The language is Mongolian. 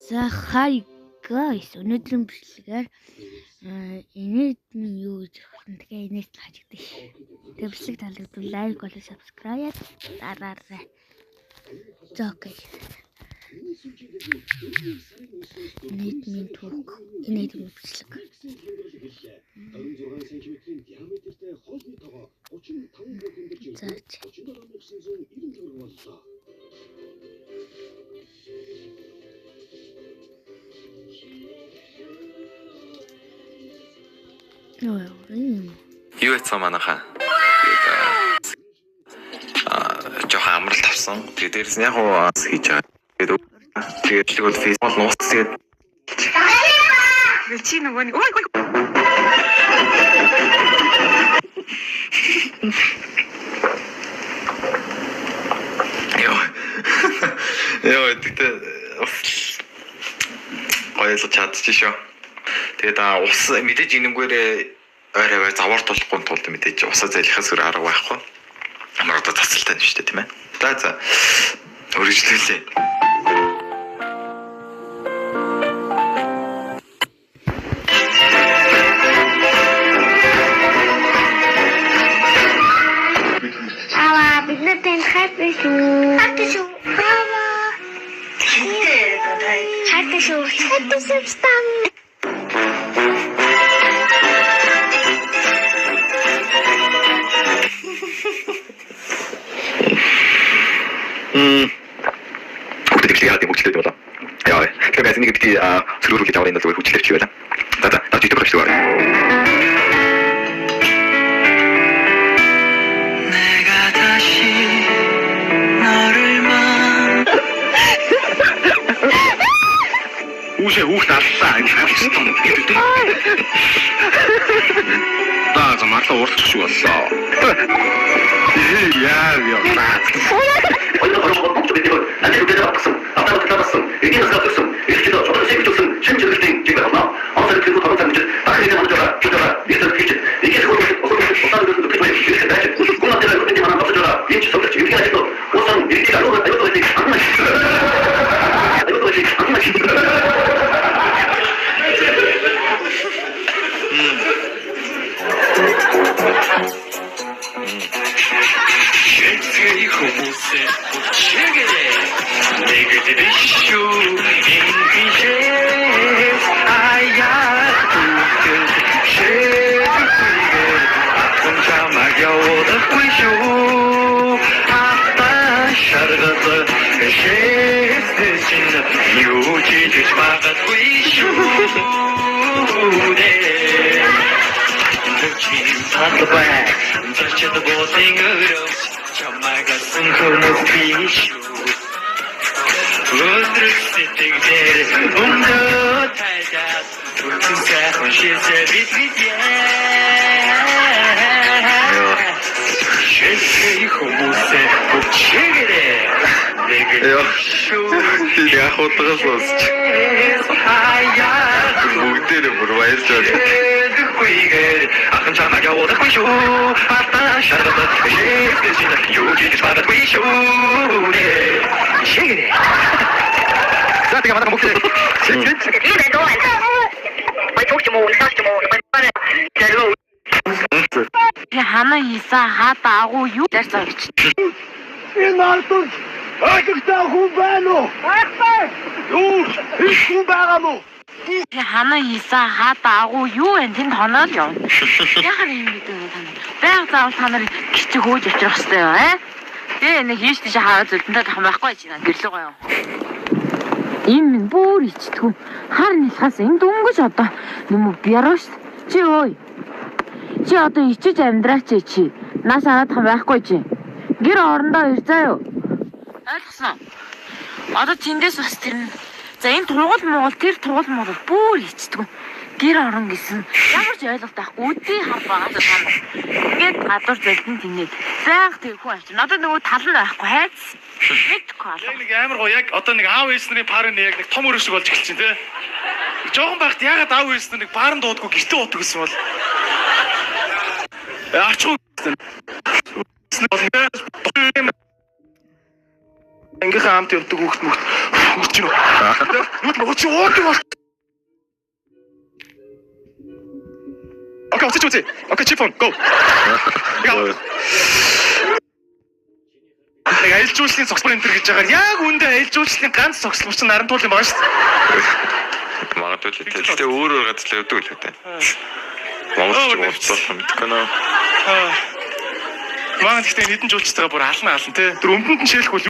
За hi guys, өнөөдрийн бичлэгээр инээд минь юу гэж хэлсэн. Тэгээ инээд л хажигдсан ш. Тэгээ бичлэг таалагдвал лайк болон subscribe дараарай. За окей. Инээд минь турк. Инээд минь бичлэг. За Юу яцсан манайхаа. Жохон амралт авсан. Тэгээ дээрс нь яг уу хийж байгаа. Тэгээд л фейсбુક нуусцгээд чи нөгөө нэг ой Яа, тэгтээ ойлж чадчихшоо. Тэгээд ус мэдээж инэмгээрээ ойроо завар тулахгүй тулд мэдээж усаа залхихаас өөр арга байхгүй. Амар одоо тасалтай нь шүү дээ, тийм ээ. За өргөжлүүлээ. Бид нар хайпшгүй. Хүүхдүүдийн хүчлээд болоо. Яа, тэгэхээр нэг бити сөрөөрүүлж аваад энэ зүгээр хүчлэрч юу байлаа. За жижиг багш зүгээр. Хүүхд аллаа энэ хавцсан гэдэг. Таа замаарлаа уурчих шүү боллоо. Яа. Хана хийсэн хата агуу юу дээр цагч. Энэ ардус агтаа хүн байна уу? Юу? Хүн байгаа мó? Хана хийсэн хата агуу юу вэ? Тэнд хоноод явна. Яхаа юм гэдэг вэ тань? Баян заавал та нарыг гिच хөөж авчрах хэрэгтэй юу, аа? Тэгээ нэг хийж тийш хаа зүлдэнтэй тах байхгүй чинь гэрлээ гоё. Ийм минь бүр ичтгүү. Хар нэлхаас энэ дөнгөж одоо юм уу бяраш чи ой. Чи одоо ичиж амьдраач чи. Нас аадах байхгүй чи. Гэр орондоо ир заа юу? Ойлгосон. Одоо тэндээс бас тэр нь. За энэ тургуул Монгол бүр ичтгүү. Гэр орон гэсэн ямар ч ойлголт байхгүй. Үдий хар байгаа тань. Ингээд гадуур зэлдэн тэнэг. Заах тэрхүү авчир. Надад нөгөө тал нь байхгүй хайц. Нэг амар гоо яг одоо нэг аав ээс нарын пар нь яг нэг том өрөөсөг болж эхэлж байна те. Жохон байхад ягаад аав ээс нар нэг баарн дуудгүй гэртээ уудаг гэсэн бол. Ачуу. Ингээ хаамт явдаг хүүхд мөхт. Үуч юу. Нүд чи уудаг бол. Окей, оцооч. Окей, чипон, go. Нэг аялал жуулчлалын цогцлбор энэ төр гэж байгаа. Яг үндэ аялал жуулчлалын ганц цогцлбор чинь Нарантуул юм байна шүү дээ. Магадгүй л тэгтээ өөр газар л явдаг л үү. Монгол уулзах юм мэдгүй нөө. Маань гэхдээ хэдэн жуулчтайгаа бүр ална тий. Тэр өмдөнд нь шилэхгүй